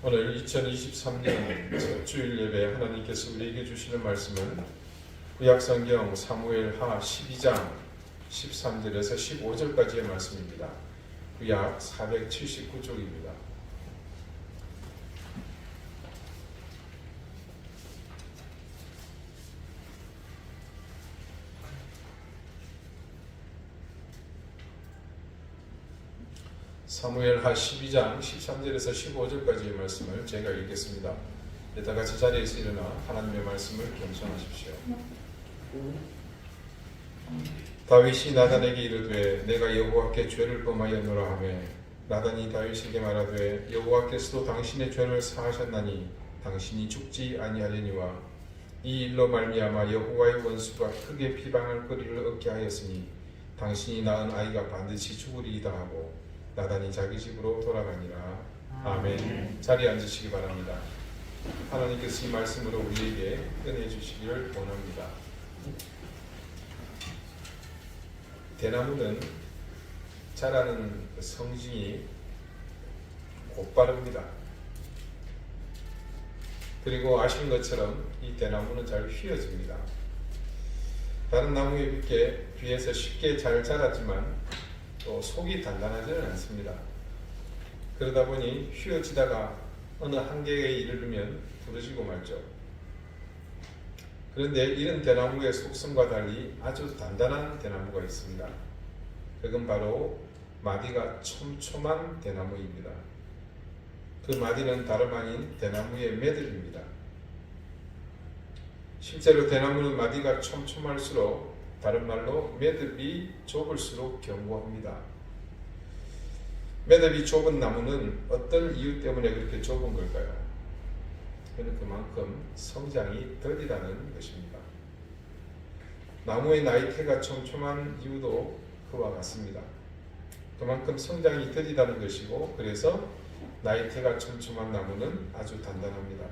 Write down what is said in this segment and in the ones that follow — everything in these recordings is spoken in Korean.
오늘 2023년 첫 주일 예배 하나님께서 우리에게 주시는 말씀은 구약성경 사무엘하 12장 13절에서 15절까지의 말씀입니다. 구약 479쪽입니다. 사무엘하 12장 13절에서 15절까지의 말씀을 제가 읽겠습니다. 다 같이 자리에서 일어나 하나님의 말씀을 경청하십시오. 다윗이 나단에게 이르되 내가 여호와께 죄를 범하였노라 하매 나단이 다윗에게 말하되 여호와께서도 당신의 죄를 사하셨나니 당신이 죽지 아니하려니와 이 일로 말미암아 여호와의 원수가 크게 비방할 거리를 얻게 하였으니 당신이 낳은 아이가 반드시 죽으리이다 하고 나단이 자기 집으로 돌아가니라. 아멘. 자리에 앉으시기 바랍니다. 하나님께서 이 말씀으로 우리에게 은혜 주시기를 원합니다. 대나무는 자라는 성징이 곧바릅니다. 그리고 아시는 것처럼 이 대나무는 잘 휘어집니다. 다른 나무에 비해서 쉽게 잘 자라지만 또 속이 단단하지는 않습니다. 그러다 보니 휘어지다가 어느 한계에 이르르면 부러지고 말죠. 그런데 이런 대나무의 속성과 달리 아주 단단한 대나무가 있습니다. 그건 바로 마디가 촘촘한 대나무입니다. 그 마디는 다름 아닌 대나무의 매듭입니다. 실제로 대나무는 마디가 촘촘할수록 다른 말로 매듭이 좁을수록 견고합니다. 매듭이 좁은 나무는 어떤 이유 때문에 그렇게 좁은 걸까요? 그는 그만큼 성장이 더디다는 것입니다. 나무의 나이테가 촘촘한 이유도 그와 같습니다. 그만큼 성장이 더디다는 것이고 그래서 나이테가 촘촘한 나무는 아주 단단합니다.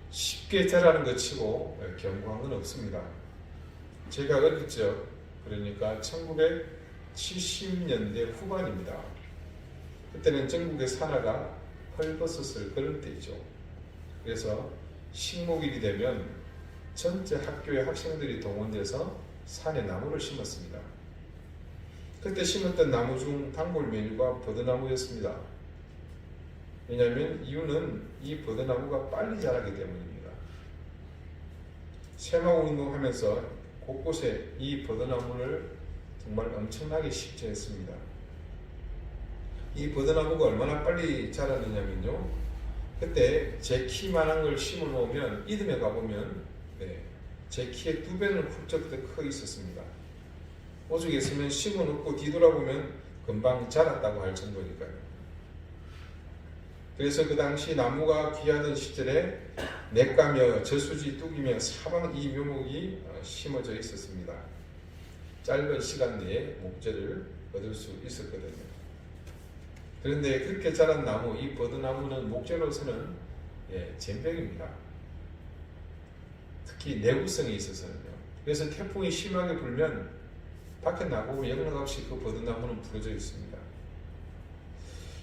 쉽게 자라는 것 치고 견고한 건 없습니다. 제가 어릴 적, 그러니까 1970년대 후반입니다. 그때는 전국의 산하가 헐벗었을 그런 때이죠. 그래서 식목일이 되면 전체 학교의 학생들이 동원돼서 산에 나무를 심었습니다. 그때 심었던 나무 중 단골 메뉴가 버드나무였습니다. 왜냐하면 이유는 이 버드나무가 빨리 자라기 때문입니다. 새마을 운동하면서 곳곳에 이 버드나무를 정말 엄청나게 식재했습니다. 이 버드나무가 얼마나 빨리 자랐느냐면요. 그때 제 키만한 걸 심어 놓으면 이듬해 가보면 제 키의 2배는 훌쩍 더 커 있었습니다. 오죽 했으면 심어 놓고 뒤돌아보면 금방 자랐다고 할 정도니까요. 그래서 그 당시 나무가 귀하던 시절에 냇가며 저수지 뚝이며 사방 이 묘목이 심어져 있었습니다. 짧은 시간 내에 목재를 얻을 수 있었거든요. 그런데 그렇게 자란 나무, 이 버드나무는 목재로서는 젬병입니다. 특히 내구성이 있어서는요. 그래서 태풍이 심하게 불면 밖에 나가고 영락없이 그 버드나무는 부러져 있습니다.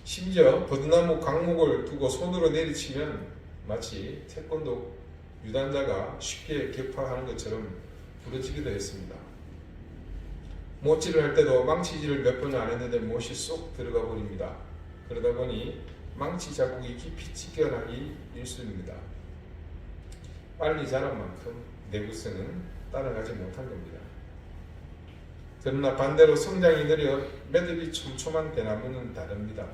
심지어 버드나무 강목을 두고 손으로 내리치면 마치 태권도 유단자가 쉽게 격파하는 것처럼 부러지기도 했습니다. 못질을 할 때도 망치질을 몇 번을 안 했는데 못이 쏙 들어가 버립니다. 그러다 보니 망치 자국이 깊이 찢겨나기 일쑤입니다. 빨리 자란 만큼 내구성은 따라가지 못한 겁니다. 그러나 반대로 성장이 느려 매듭이 촘촘한 대나무는 다릅니다.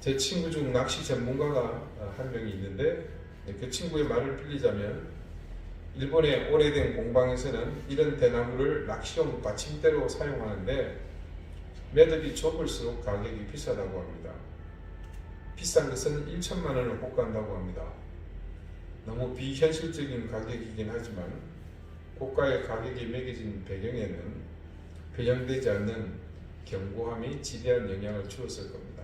제 친구 중 낚시 전문가가 한 명이 있는데 그 친구의 말을 빌리자면 일본의 오래된 공방에서는 이런 대나무를 낚시용 받침대로 사용하는데 매듭이 좁을수록 가격이 비싸다고 합니다. 비싼 것은 1천만 원을 호가한다고 합니다. 너무 비현실적인 가격이긴 하지만 고가의 가격이 매겨진 배경에는 변형되지 않는 견고함이 지대한 영향을 주었을 겁니다.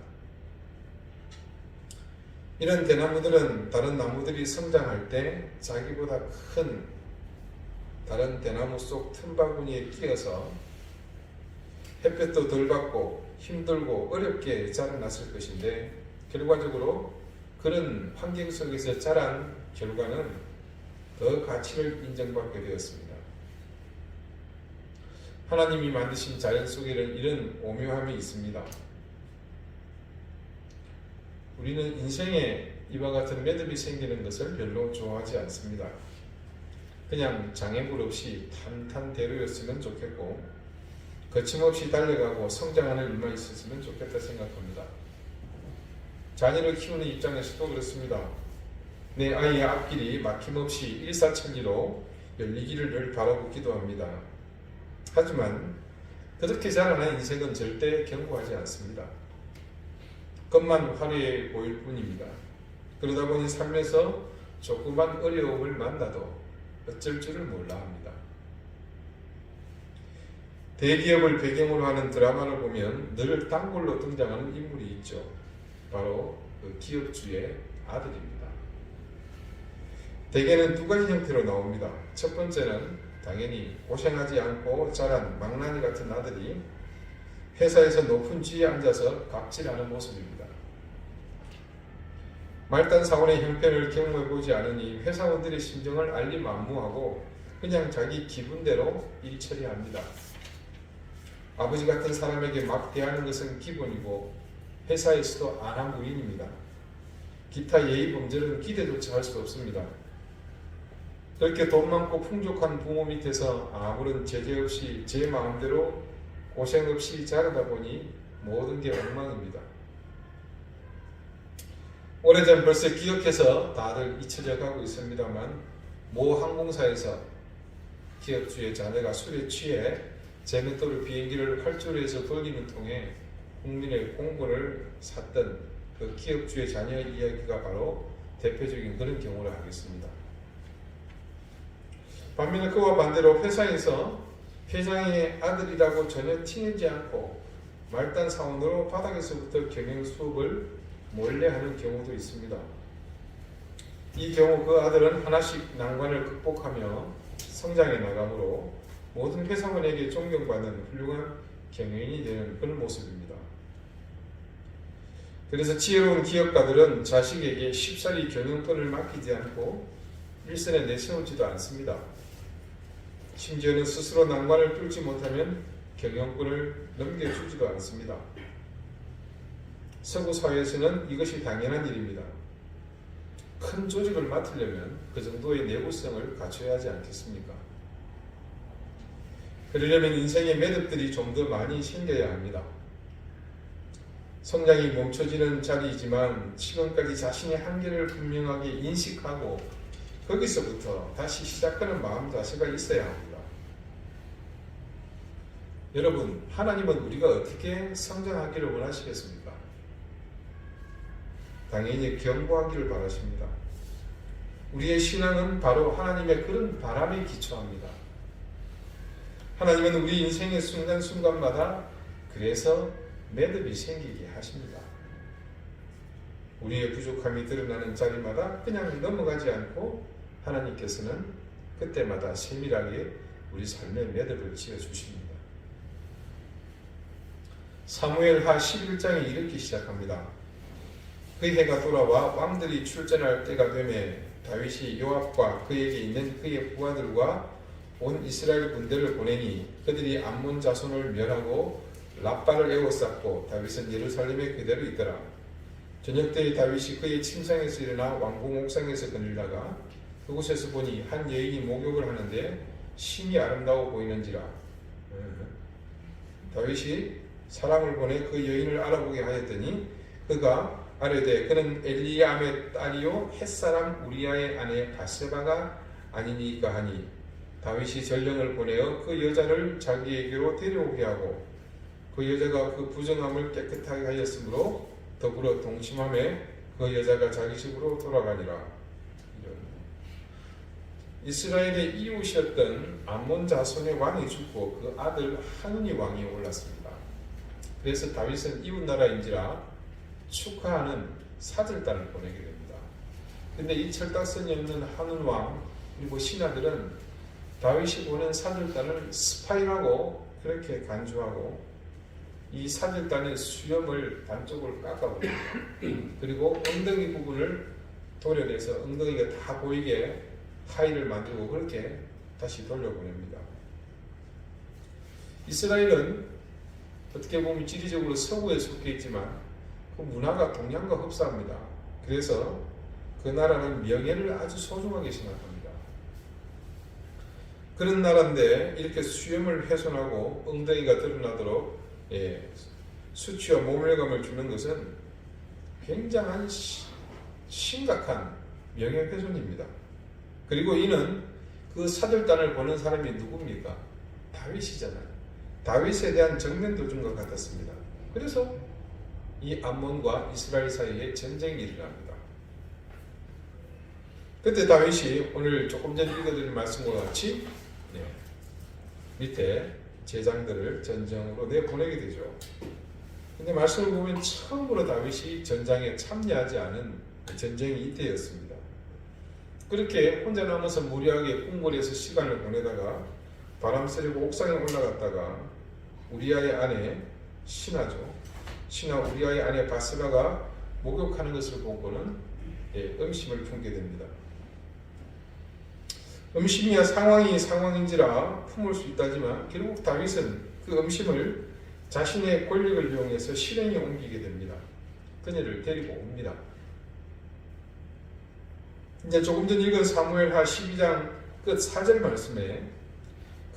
이런 대나무들은 다른 나무들이 성장할 때 자기보다 큰 다른 대나무 속 틈바구니에 끼어서 햇볕도 덜 받고 힘들고 어렵게 자라났을 것인데 결과적으로 그런 환경 속에서 자란 결과는 더 가치를 인정받게 되었습니다. 하나님이 만드신 자연 속에는 이런 오묘함이 있습니다. 우리는 인생에 이와 같은 매듭이 생기는 것을 별로 좋아하지 않습니다. 그냥 장애물 없이 탄탄대로였으면 좋겠고 거침없이 달려가고 성장하는 일만 있었으면 좋겠다 생각합니다. 자녀를 키우는 입장에서도 그렇습니다. 내 아이의 앞길이 막힘없이 일사천리로 열리기를 늘 바라고 기도합니다. 하지만 그렇게 자라난 인생은 절대 견고하지 않습니다. 겉만 화려해 보일 뿐입니다. 그러다 보니 삶에서 조그만 어려움을 만나도 어쩔 줄을 몰라 합니다. 대기업을 배경으로 하는 드라마를 보면 늘 단골로 등장하는 인물이 있죠. 바로 그 기업주의 아들입니다. 대개는 두 가지 형태로 나옵니다. 첫 번째는 당연히 고생하지 않고 자란 망나니 같은 아들이 회사에서 높은 지위에 앉아서 갑질하는 모습입니다. 말단 사원의 형편을 경험해보지 않으니 회사원들의 심정을 알리 만무하고 그냥 자기 기분대로 일 처리합니다. 아버지 같은 사람에게 막 대하는 것은 기본이고 회사에서도 안하무인입니다. 기타 예의 범절은 기대조차 할 수 없습니다. 그렇게 돈 많고 풍족한 부모 밑에서 아무런 제재 없이 제 마음대로 고생 없이 자라다 보니 모든 게 엉망입니다. 오래전 벌써 기억해서 다들 잊혀져 가고 있습니다만 모 항공사에서 기업주의 자녀가 술에 취해 제메토르 비행기를 활주로에서 돌리는 통에 국민의 공분을 샀던 그 기업주의 자녀의 이야기가 바로 대표적인 그런 경우를 하겠습니다. 반면에 그와 반대로 회사에서 회장의 아들이라고 전혀 티내지 않고 말단 사원으로 바닥에서부터 경영 수업을 몰래 하는 경우도 있습니다. 이 경우 그 아들은 하나씩 난관을 극복하며 성장해 나가므로 모든 회사원에게 존경받는 훌륭한 경영인이 되는 그런 모습입니다. 그래서 지혜로운 기업가들은 자식에게 쉽사리 경영권을 맡기지 않고 일선에 내세우지도 않습니다. 심지어는 스스로 난관을 뚫지 못하면 경영권을 넘겨주지도 않습니다. 서구 사회에서는 이것이 당연한 일입니다. 큰 조직을 맡으려면 그 정도의 내구성을 갖춰야 하지 않겠습니까? 그러려면 인생의 매듭들이 좀 더 많이 생겨야 합니다. 성장이 멈춰지는 자리이지만 지금까지 자신의 한계를 분명하게 인식하고 거기서부터 다시 시작하는 마음 자세가 있어야 합니다. 여러분, 하나님은 우리가 어떻게 성장하기를 원하시겠습니까? 당연히 견고하기를 바라십니다. 우리의 신앙은 바로 하나님의 그런 바람에 기초합니다. 하나님은 우리 인생의 순간순간마다 그래서 매듭이 생기게 하십니다. 우리의 부족함이 드러나는 자리마다 그냥 넘어가지 않고 하나님께서는 그때마다 세밀하게 우리 삶의 매듭을 지어주십니다. 사무엘하 11장에 이렇게 시작합니다. 그 해가 돌아와 왕들이 출전할 때가 되매 다윗이 요압과 그에게 있는 그의 부하들과 온 이스라엘 군대를 보내니 그들이 암몬 자손을 멸하고 랍바를 에워쌌고 다윗은 예루살렘에 그대로 있더라. 저녁때에 다윗이 그의 침상에서 일어나 왕궁 옥상에서 거닐다가 그곳에서 보니 한 여인이 목욕을 하는데 심히 아름다워 보이는지라. 다윗이 사람을 보내 그 여인을 알아보게 하였더니 그가 아뢰되 그는 엘리암의 딸이요 햇사람 우리아의 아내 바세바가 아니니까 하니 다윗이 전령을 보내어 그 여자를 자기에게로 데려오게 하고 그 여자가 그 부정함을 깨끗하게 하였으므로 더불어 동침함에 그 여자가 자기 집으로 돌아가니라. 이스라엘의 이웃이었던 암몬 자손의 왕이 죽고 그 아들 하눈이 왕이 올랐습니다. 그래서 다윗은 이웃 나라인지라 축하하는 사절단을 보내게 됩니다. 근데 이 철딱선이 없는 하눈 왕 그리고 신하들은 다윗이 보낸 사절단을 스파이라고 그렇게 간주하고 이 사절단의 수염을 반쪽을 깎아버립니다. 그리고 엉덩이 부분을 도려내서 엉덩이가 다 보이게 하의를 만들고 그렇게 다시 돌려보냅니다. 이스라엘은 어떻게 보면 지리적으로 서구에 속해 있지만 그 문화가 동양과 흡사합니다. 그래서 그 나라는 명예를 아주 소중하게 생각합니다. 그런 나라인데 이렇게 수염을 훼손하고 엉덩이가 드러나도록 수치와 모멸감을 주는 것은 굉장한 심각한 명예훼손입니다. 그리고 이는 그 사절단을 보는 사람이 누굽니까? 다윗이잖아요. 다윗에 대한 정면 도전과 같았습니다. 그래서 이 암몬과 이스라엘 사이에 전쟁이 일어납니다. 그때 다윗이 오늘 조금 전에 읽어드린 말씀과 같이 밑에 제장들을 전쟁으로 내보내게 되죠. 근데 말씀을 보면 처음으로 다윗이 전장에 참여하지 않은 전쟁이 이때였습니다. 그렇게 혼자 남아서 무리하게 궁궐에서 시간을 보내다가 바람 쐬려고 옥상에 올라갔다가 우리아의 아내 신하죠. 신하 우리아의 아내 바스바가 목욕하는 것을 보고는 음심을 품게 됩니다. 음심이야 상황인지라 품을 수 있다지만 결국 다윗은 그 음심을 자신의 권력을 이용해서 실행에 옮기게 됩니다. 그녀를 데리고 옵니다. 이제 조금 전 읽은 사무엘하 12장 끝 4절 말씀에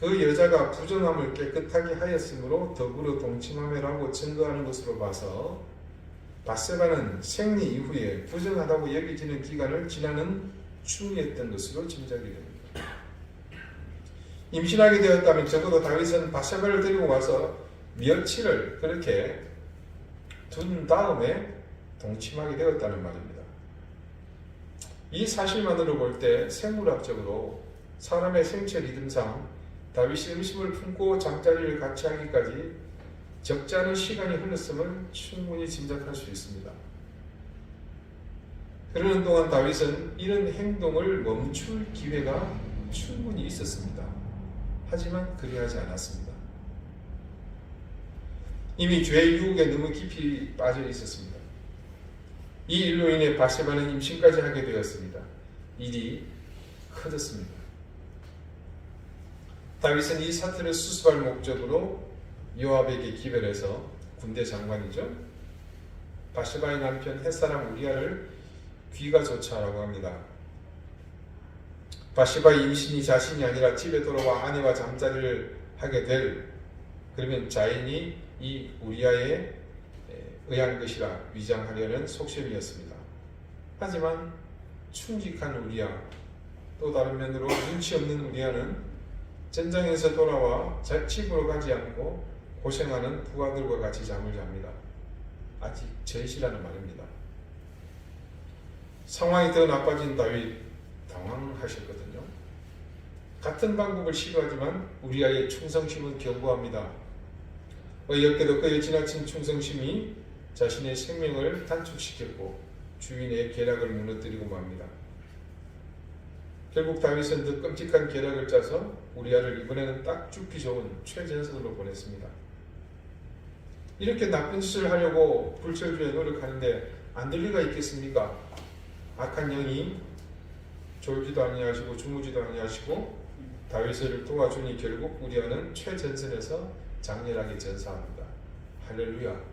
그 여자가 부정함을 깨끗하게 하였으므로 더불어 동침함이라고 증거하는 것으로 봐서 바세바는 생리 이후에 부정하다고 여겨지는 기간을 지나는 중이었던 것으로 짐작이 됩니다. 임신하게 되었다면 적어도 다윗은 바세바를 데리고 와서 며칠을 그렇게 둔 다음에 동침하게 되었다는 말입니다. 이 사실만으로 볼 때 생물학적으로 사람의 생체 리듬상 다윗이 음식을 품고 잠자리를 같이 하기까지 적지 않은 시간이 흘렀음을 충분히 짐작할 수 있습니다. 그러는 동안 다윗은 이런 행동을 멈출 기회가 충분히 있었습니다. 하지만 그리하지 않았습니다. 이미 죄의 유혹에 너무 깊이 빠져 있었습니다. 이 일로 인해 바세바는 임신까지 하게 되었습니다. 일이 커졌습니다. 다윗은 이 사태를 수습할 목적으로 요압에게 기별해서 군대 장관이죠. 바세바의 남편 햇사람 우리아를 귀가조차라고 합니다. 바세바의 임신이 자신이 아니라 집에 돌아와 아내와 잠자리를 하게 될 그러면 자인이 이 우리아의 의한 것이라 위장하려는 속셈이었습니다. 하지만 충직한 우리아, 또 다른 면으로 눈치 없는 우리아는 전장에서 돌아와 집으로 가지 않고 고생하는 부하들과 같이 잠을 잡니다. 아직 전시라는 말입니다. 상황이 더 나빠진 다윗 당황하셨거든요. 같은 방법을 시도하지만 우리아의 충성심은 견고합니다. 어이없게도 그의 지나친 충성심이 자신의 생명을 단축시켰고 주인의 계략을 무너뜨리고 맙니다. 결국 다윗은 더 끔찍한 계략을 짜서 우리아를 이번에는 딱 죽기 좋은 최전선으로 보냈습니다. 이렇게 나쁜 짓을 하려고 불철주야 노력하는데 안 될 리가 있겠습니까? 악한 영이 졸지도 아니하시고 주무지도 아니하시고 다윗을 도와주니 결국 우리아는 최전선에서 장렬하게 전사합니다. 할렐루야.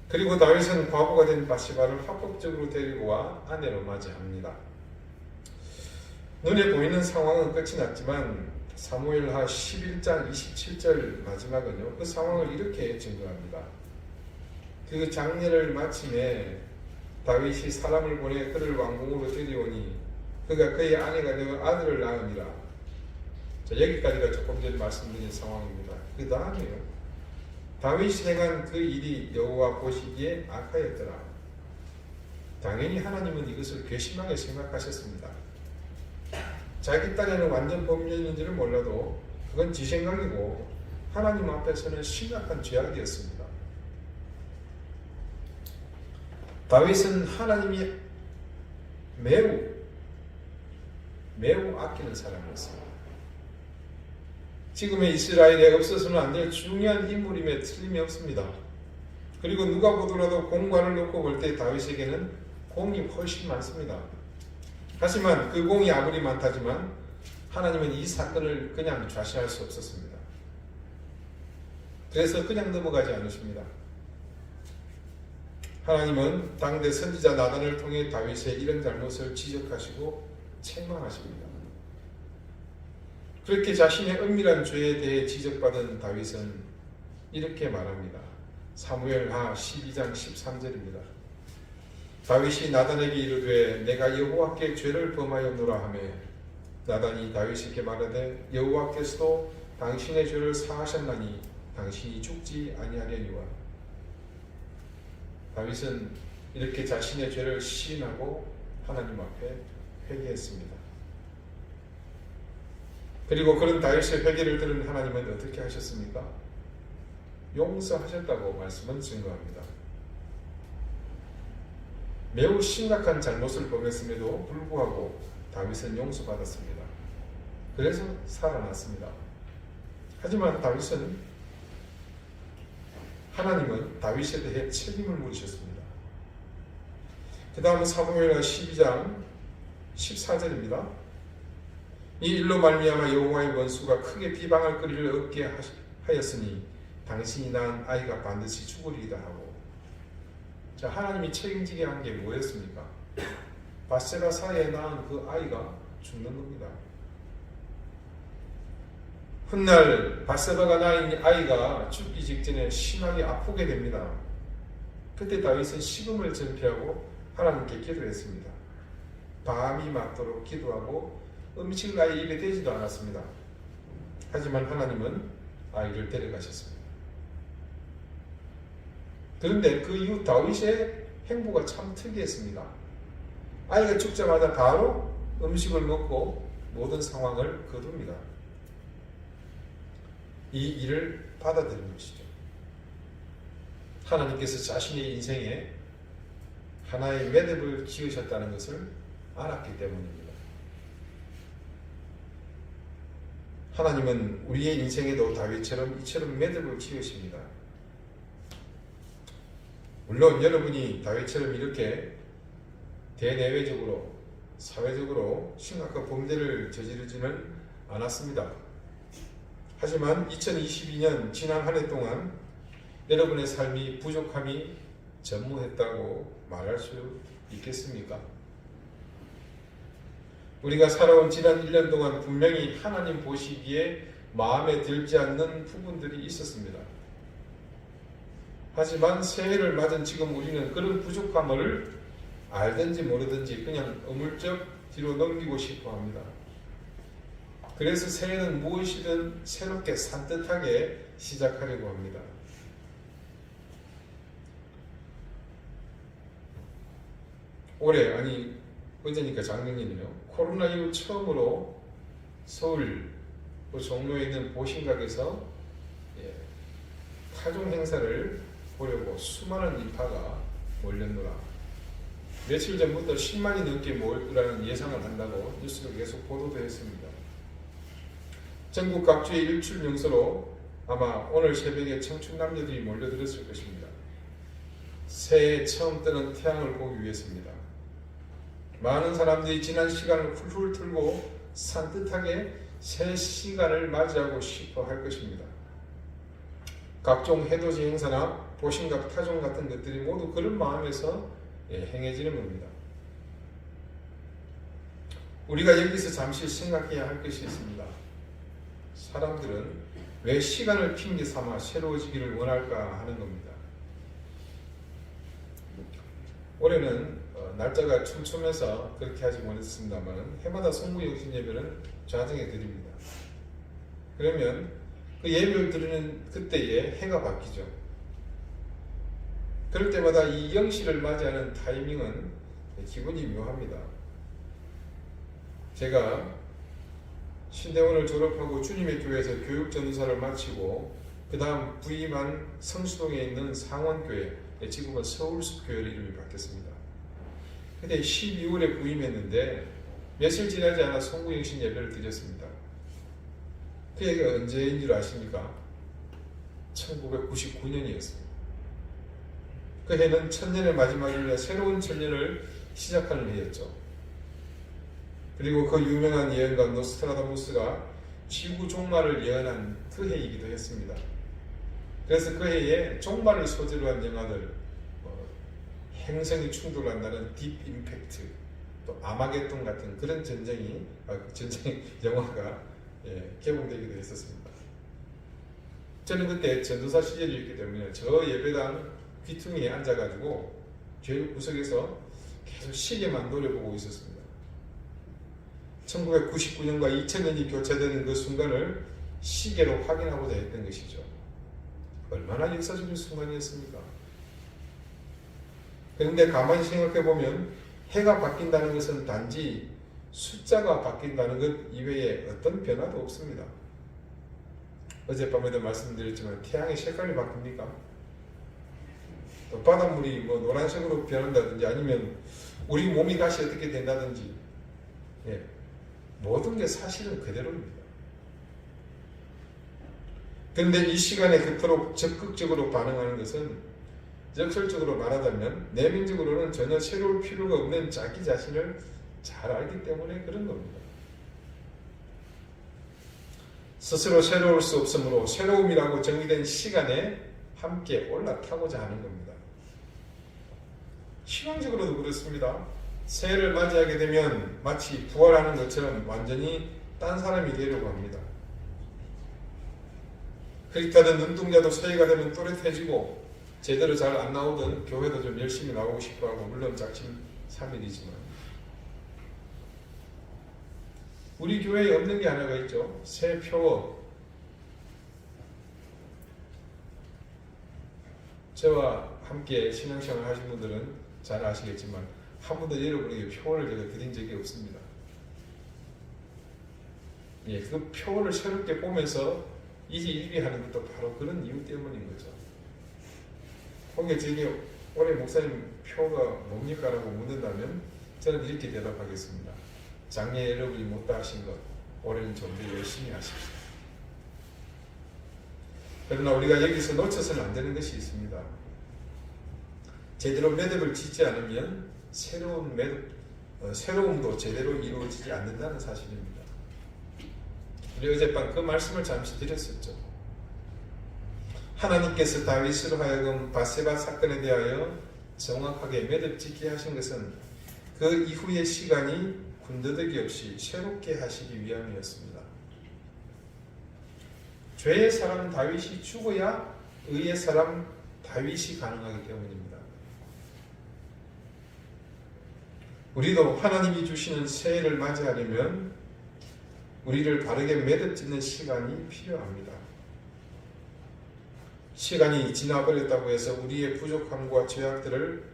그리고 다윗은 과부가 된 바세바를 합법적으로 데리고 와 아내로 맞이합니다. 눈에 보이는 상황은 끝이 났지만 사무엘하 11장 27절 마지막은요, 그 상황을 이렇게 증거합니다. 그 장례를 마침에 다윗이 사람을 보내 그를 왕궁으로 데려오니 그가 그의 아내가 되어 아들을 낳으니라. 자, 여기까지가 조금 전에 말씀드린 상황입니다. 그 다음에요, 다윗이 행한 그 일이 여호와 보시기에 악하였더라. 당연히 하나님은 이것을 괘씸하게 생각하셨습니다. 자기 딴에는 완전 범죄인지를 몰라도 그건 지 생각이고 하나님 앞에서는 심각한 죄악이었습니다. 다윗은 하나님이 매우 아끼는 사람이었습니다. 지금의 이스라엘에 없어서는 안 될 중요한 인물임에 틀림이 없습니다. 그리고 누가 보더라도 공간을 놓고 볼 때 다윗에게는 공이 훨씬 많습니다. 하지만 그 공이 아무리 많다지만 하나님은 이 사건을 그냥 좌시할 수 없었습니다. 그래서 그냥 넘어가지 않으십니다. 하나님은 당대 선지자 나단을 통해 다윗의 이런 잘못을 지적하시고 책망하십니다. 그렇게 자신의 은밀한 죄에 대해 지적받은 다윗은 이렇게 말합니다. 사무엘하 12장 13절입니다. 다윗이 나단에게 이르되 내가 여호와께 죄를 범하였노라 하며 나단이 다윗에게 말하되 여호와께서도 당신의 죄를 사하셨나니 당신이 죽지 아니하려니와. 다윗은 이렇게 자신의 죄를 시인하고 하나님 앞에 회개했습니다. 그리고 그런 다윗의 회개를 들은 하나님은 어떻게 하셨습니까? 용서하셨다고 말씀은 증거합니다. 매우 심각한 잘못을 범했음에도 불구하고 다윗은 용서받았습니다. 그래서 살아났습니다. 하지만 하나님은 다윗에 대해 책임을 물으셨습니다. 그 다음 사무엘하 12장 14절입니다. 이 일로 말미암아 여호와의 원수가 크게 비방할 거리를 얻게 하였으니 당신이 낳은 아이가 반드시 죽으리이다 하고. 자, 하나님이 책임지게 한 게 뭐였습니까? 밧세바 사이에 낳은 그 아이가 죽는 겁니다. 훗날 밧세바가 낳은 아이가 죽기 직전에 심하게 아프게 됩니다. 그때 다윗은 식음을 전폐하고 하나님께 기도했습니다. 밤이 맞도록 기도하고 음식을 아예 입에 대지도 않았습니다. 하지만 하나님은 아이를 데려가셨습니다. 그런데 그 이후 다윗의 행보가 참 특이했습니다. 아이가 죽자마자 바로 음식을 먹고 모든 상황을 거둡니다. 이 일을 받아들인 것이죠. 하나님께서 자신의 인생에 하나의 매듭을 지으셨다는 것을 알았기 때문입니다. 하나님은 우리의 인생에도 다윗처럼 이처럼 매듭을 지으십니다. 물론 여러분이 다윗처럼 이렇게 대내외적으로 사회적으로 심각한 범죄를 저지르지는 않았습니다. 하지만 2022년 지난 한 해 동안 여러분의 삶이 부족함이 전무했다고 말할 수 있겠습니까? 우리가 살아온 지난 1년 동안 분명히 하나님 보시기에 마음에 들지 않는 부분들이 있었습니다. 하지만 새해를 맞은 지금 우리는 그런 부족함을 알든지 모르든지 그냥 어물쩍 뒤로 넘기고 싶어 합니다. 그래서 새해는 무엇이든 새롭게 산뜻하게 시작하려고 합니다. 올해, 어제니까 작년이네요. 코로나 이후 처음으로 서울 종로에 있는 보신각에서 타종 행사를 보려고 수많은 인파가 몰렸노라. 며칠 전부터 10만이 넘게 모일 거라는 예상을 한다고 뉴스로 계속 보도도 했습니다. 전국 각주의 일출 명소로 아마 오늘 새벽에 청춘 남녀들이 몰려들었을 것입니다. 새해 처음 뜨는 태양을 보기 위해서입니다. 많은 사람들이 지난 시간을 훌훌 틀고 산뜻하게 새 시간을 맞이하고 싶어 할 것입니다. 각종 해돋이 행사나 보신각 타종 같은 것들이 모두 그런 마음에서 행해지는 겁니다. 우리가 여기서 잠시 생각해야 할 것이 있습니다. 사람들은 왜 시간을 핑계 삼아 새로워지기를 원할까 하는 겁니다. 올해는 날짜가 촘촘해서 그렇게 하지 못했습니다만 해마다 성부영신 예배는 좌정해 드립니다. 그러면 그 예배를 드리는 그때에 해가 바뀌죠. 그럴 때마다 이 영시를 맞이하는 타이밍은 기분이 묘합니다. 제가 신대원을 졸업하고 주님의 교회에서 교육전도사를 마치고 그 다음 부임한 성수동에 있는 상원교회, 지금은 서울숲교회로 이름이 바뀌었습니다. 그때 12월에 부임했는데 며칠 지나지 않아 성부영신 예배를 드렸습니다. 그 해가 언제인 줄 아십니까? 1999년이었습니다. 그 해는 천년의 마지막이라 새로운 천년을 시작하는 해였죠. 그리고 그 유명한 예언가 노스트라다무스가 지구 종말을 예언한 그 해이기도 했습니다. 그래서 그 해에 종말을 소재로 한 영화들, 행성이 충돌한다는 딥 임팩트, 또 아마겟돈 같은 그런 전쟁 영화가 개봉되기도 했었습니다. 저는 그때 전도사 시절이었기 때문에 저 예배당 귀퉁이에 앉아가지고 교회 구석에서 계속 시계만 노려보고 있었습니다. 1999년과 2000년이 교차되는 그 순간을 시계로 확인하고자 했던 것이죠. 얼마나 역사적인 순간이었습니까? 그런데 가만히 생각해보면 해가 바뀐다는 것은 단지 숫자가 바뀐다는 것 이외에 어떤 변화도 없습니다. 어젯밤에도 말씀드렸지만 태양의 색깔이 바뀝니까? 또 바닷물이 노란색으로 변한다든지 아니면 우리 몸이 다시 어떻게 된다든지, 모든 게 사실은 그대로입니다. 그런데 이 시간에 그토록 적극적으로 반응하는 것은 역설적으로 말하자면 내면적으로는 전혀 새로울 필요가 없는 자기 자신을 잘 알기 때문에 그런 겁니다. 스스로 새로울 수 없으므로 새로움이라고 정의된 시간에 함께 올라타고자 하는 겁니다. 신앙적으로도 그렇습니다. 새해를 맞이하게 되면 마치 부활하는 것처럼 완전히 딴 사람이 되려고 합니다. 그렇게 하던 눈동자도 새해가 되면 또렷해지고 제대로 잘 안 나오던 교회도 좀 열심히 나오고 싶어하고, 물론 작심 3일이지만 우리 교회에 없는 게 하나가 있죠. 새 표어. 저와 함께 신앙생활 하신 분들은 잘 아시겠지만 한 번도 여러분에게 표어를 제가 드린 적이 없습니다. 그 표어를 새롭게 보면서 이지일비하는 것도 바로 그런 이유 때문인 거죠. 혹여 제게 올해 목사님 표가 뭡니까? 라고 묻는다면 저는 이렇게 대답하겠습니다. 작년에 여러분이 못다 하신 것, 올해는 좀 더 열심히 하십시오. 그러나 우리가 여기서 놓쳐서는 안 되는 것이 있습니다. 제대로 매듭을 짓지 않으면 새로움도 제대로 이루어지지 않는다는 사실입니다. 우리 어젯밤 그 말씀을 잠시 드렸었죠. 하나님께서 다윗으로 하여금 밧세바 사건에 대하여 정확하게 매듭 짓게 하신 것은 그 이후의 시간이 군더더기 없이 새롭게 하시기 위함이었습니다. 죄의 사람 다윗이 죽어야 의의 사람 다윗이 가능하기 때문입니다. 우리도 하나님이 주시는 새해를 맞이하려면 우리를 바르게 매듭 짓는 시간이 필요합니다. 시간이 지나버렸다고 해서 우리의 부족함과 죄악들을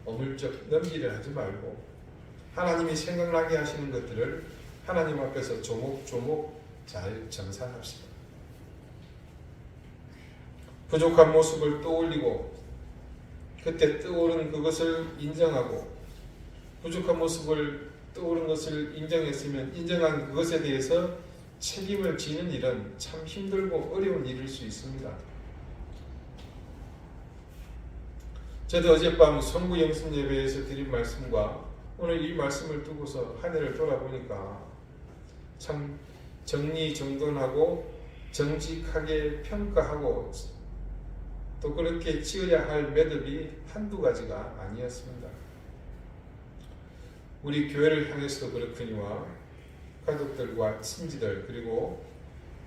어물쩍 넘기려 하지 말고 하나님이 생각나게 하시는 것들을 하나님 앞에서 조목조목 잘 정산합시다. 부족한 모습을 떠올리고 그때 떠오른 그것을 인정하고, 부족한 모습을 떠오른 것을 인정했으면 인정한 그것에 대해서 책임을 지는 일은 참 힘들고 어려운 일일 수 있습니다. 저도 어젯밤 성부 영습 예배에서 드린 말씀과 오늘 이 말씀을 두고서 한 해를 돌아보니까 참 정리정돈하고 정직하게 평가하고 또 그렇게 지어야 할 매듭이 한두 가지가 아니었습니다. 우리 교회를 향해서도 그렇거니와 가족들과 친지들, 그리고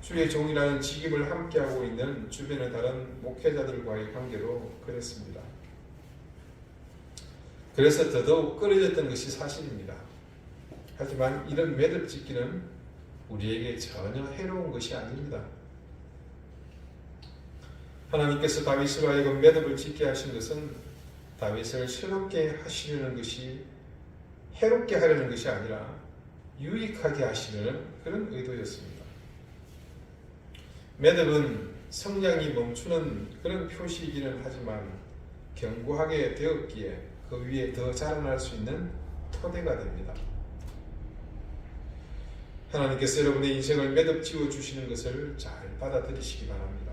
주의 종이라는 직임을 함께하고 있는 주변의 다른 목회자들과의 관계도 그랬습니다. 그래서 더더욱 끊어졌던 것이 사실입니다. 하지만 이런 매듭 짓기는 우리에게 전혀 해로운 것이 아닙니다. 하나님께서 다윗으로 하여금 매듭을 짓게 하신 것은 다윗을 새롭게 하시려는 것이, 해롭게 하려는 것이 아니라 유익하게 하시려는 그런 의도였습니다. 매듭은 성장이 멈추는 그런 표시이기는 하지만 견고하게 되었기에 그 위에 더 자라날 수 있는 토대가 됩니다. 하나님께서 여러분의 인생을 매듭 지어 주시는 것을 잘 받아들이시기 바랍니다.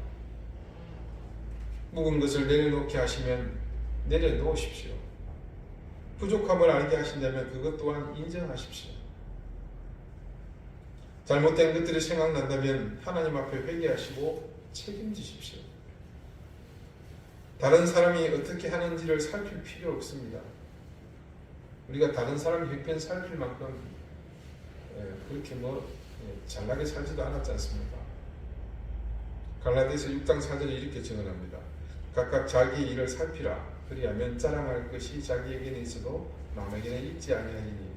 묵은 것을 내려놓게 하시면 내려놓으십시오. 부족함을 알게 하신다면 그것 또한 인정하십시오. 잘못된 것들이 생각난다면 하나님 앞에 회개하시고 책임지십시오. 다른 사람이 어떻게 하는지를 살필 필요 없습니다. 우리가 다른 사람 형편 살필 만큼 그렇게 잘나게 살지도 않았지 않습니까? 갈라디아서 6장 4절에 이렇게 증언합니다. 각각 자기의 일을 살피라. 그리하면 자랑할 것이 자기에게는 있어도 남에게는 있지 아니하리니.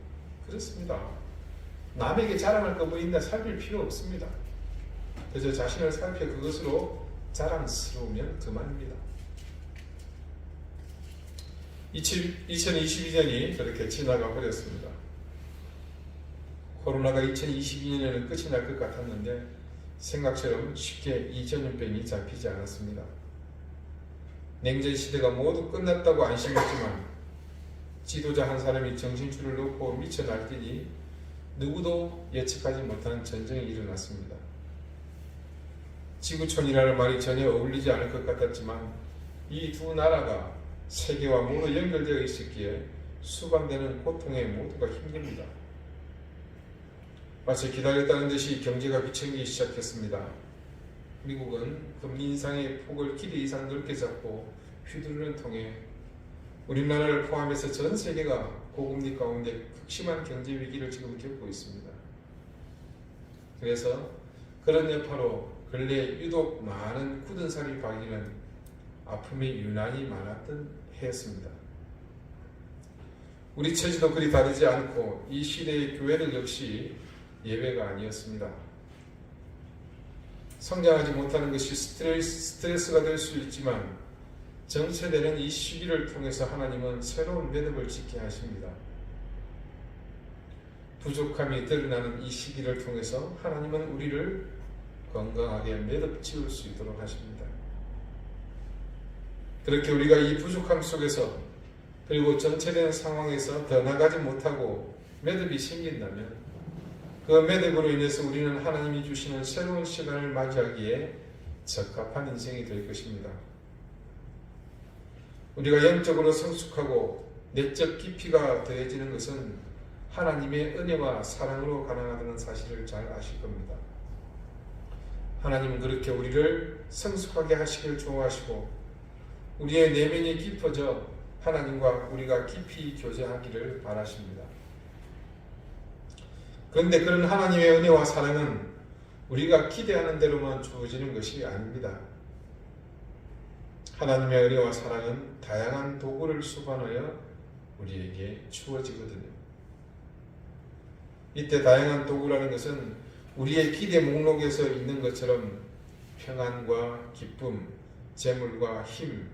그렇습니다. 남에게 자랑할 것 보인다 살필 필요 없습니다. 그저 자신을 살펴 그것으로 자랑스러우면 그만입니다. 2022년이 그렇게 지나가 버렸습니다. 코로나가 2022년에는 끝이 날 것 같았는데 생각처럼 쉽게 이 전염병이 잡히지 않았습니다. 냉전 시대가 모두 끝났다고 안심했지만 지도자 한 사람이 정신줄을 놓고 미쳐 날뛰니 누구도 예측하지 못한 전쟁이 일어났습니다. 지구촌이라는 말이 전혀 어울리지 않을 것 같았지만 이 두 나라가 세계와 모두 연결되어 있었기에 수반되는 고통에 모두가 힘듭니다. 마치 기다렸다는 듯이 경제가 비천기 시작했습니다. 미국은 금리 인상의 폭을 기대 이상 넓게 잡고 휘두르는 통에 우리나라를 포함해서 전 세계가 고금리 가운데 극심한 경제 위기를 지금 겪고 있습니다. 그래서 그런 여파로 근래 유독 많은 굳은 살이 박이는 아픔이 유난히 많았던 해였습니다. 우리 처지도 그리 다르지 않고 이 시대의 교회들 역시 예외가 아니었습니다. 성장하지 못하는 것이 스트레스가 될 수 있지만 정체되는 이 시기를 통해서 하나님은 새로운 매듭을 짓게 하십니다. 부족함이 드러나는 이 시기를 통해서 하나님은 우리를 건강하게 매듭 지을 수 있도록 하십니다. 그렇게 우리가 이 부족함 속에서 그리고 정체된 상황에서 더 나가지 못하고 매듭이 생긴다면 그 매듭으로 인해서 우리는 하나님이 주시는 새로운 시간을 맞이하기에 적합한 인생이 될 것입니다. 우리가 영적으로 성숙하고 내적 깊이가 더해지는 것은 하나님의 은혜와 사랑으로 가능하다는 사실을 잘 아실 겁니다. 하나님은 그렇게 우리를 성숙하게 하시길 좋아하시고 우리의 내면이 깊어져 하나님과 우리가 깊이 교제하기를 바라십니다. 그런데 그런 하나님의 은혜와 사랑은 우리가 기대하는 대로만 주어지는 것이 아닙니다. 하나님의 은혜와 사랑은 다양한 도구를 수반하여 우리에게 주어지거든요. 이때 다양한 도구라는 것은 우리의 기대 목록에서 있는 것처럼 평안과 기쁨, 재물과 힘,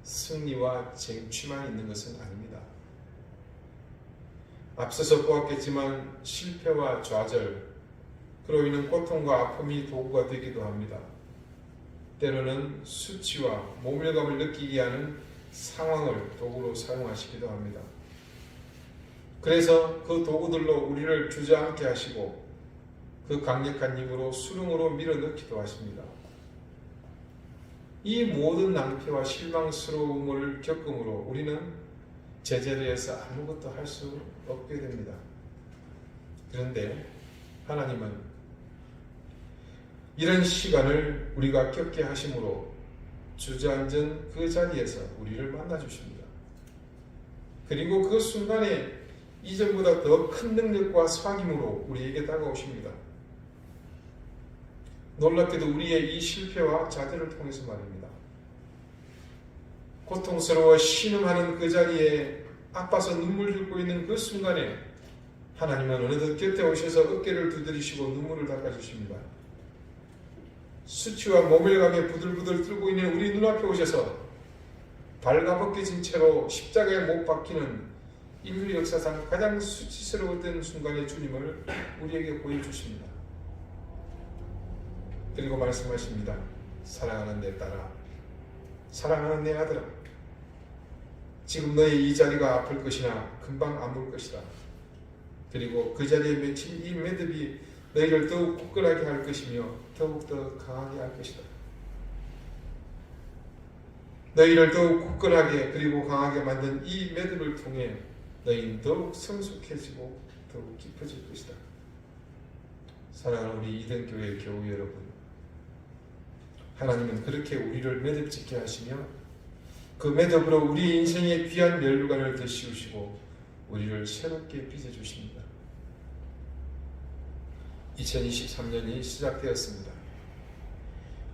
승리와 쟁취만 있는 것은 아닙니다. 앞서서 보았겠지만 실패와 좌절, 그로 인한 고통과 아픔이 도구가 되기도 합니다. 때로는 수치와 모멸감을 느끼게 하는 상황을 도구로 사용하시기도 합니다. 그래서 그 도구들로 우리를 주저앉게 하시고 그 강력한 힘으로 수렁으로 밀어넣기도 하십니다. 이 모든 낭패와 실망스러움을 겪음으로 우리는 제자리에서 아무것도 할 수 없게 됩니다. 그런데 하나님은 이런 시간을 우리가 겪게 하심으로 주저앉은 그 자리에서 우리를 만나주십니다. 그리고 그 순간에 이전보다 더 큰 능력과 상임으로 우리에게 다가오십니다. 놀랍게도 우리의 이 실패와 좌절을 통해서 말입니다. 고통스러워 신음하는 그 자리에 아파서 눈물 흘고 있는 그 순간에 하나님은 어느덧 곁에 오셔서 어깨를 두드리시고 눈물을 닦아주십니다. 수치와 모멸감에 부들부들 떨고 있는 우리 눈앞에 오셔서 발가벗겨진 채로 십자가에 못 박히는 인류 역사상 가장 수치스러웠던 순간의 주님을 우리에게 보여주십니다. 그리고 말씀하십니다. 사랑하는 내 딸아, 사랑하는 내 아들아, 지금 너의 이 자리가 아플 것이나 금방 아물 것이다. 그리고 그 자리에 맺힌 이 매듭이 너희를 더욱 굳건하게 할 것이며 더욱더 강하게 할 것이다. 너희를 더욱 굳건하게 그리고 강하게 만든 이 매듭을 통해 너희는 더욱 성숙해지고 더욱 깊어질 것이다. 사랑하는 우리 이든교회 교우 여러분, 하나님은 그렇게 우리를 매듭짓게 하시며 그 매듭으로 우리 인생의 귀한 멸류관을 되씌우시고 우리를 새롭게 빚어주십니다. 2023년이 시작되었습니다.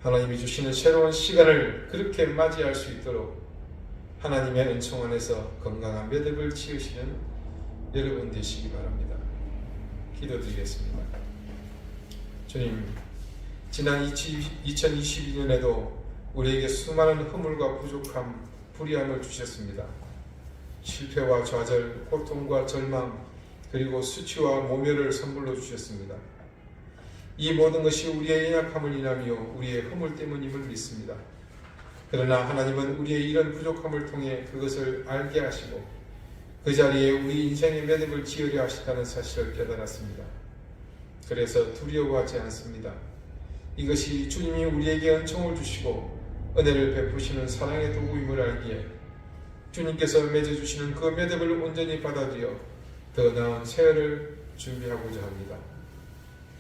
하나님이 주시는 새로운 시간을 그렇게 맞이할 수 있도록 하나님의 은총 안에서 건강한 매듭을 지으시는 여러분 되시기 바랍니다. 기도드리겠습니다. 주님, 지난 2022년에도 우리에게 수많은 허물과 부족함, 불의함을 주셨습니다. 실패와 좌절, 고통과 절망, 그리고 수치와 모멸을 선물로 주셨습니다. 이 모든 것이 우리의 연약함을 인하며 우리의 허물 때문임을 믿습니다. 그러나 하나님은 우리의 이런 부족함을 통해 그것을 알게 하시고 그 자리에 우리 인생의 매듭을 지으려 하시다는 사실을 깨달았습니다. 그래서 두려워하지 않습니다. 이것이 주님이 우리에게 은총을 주시고 은혜를 베푸시는 사랑의 도구임을 알기에 주님께서 맺어주시는 그 매듭을 온전히 받아들여 더 나은 세월을 준비하고자 합니다.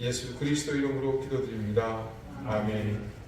예수 그리스도 이름으로 기도드립니다. 아멘.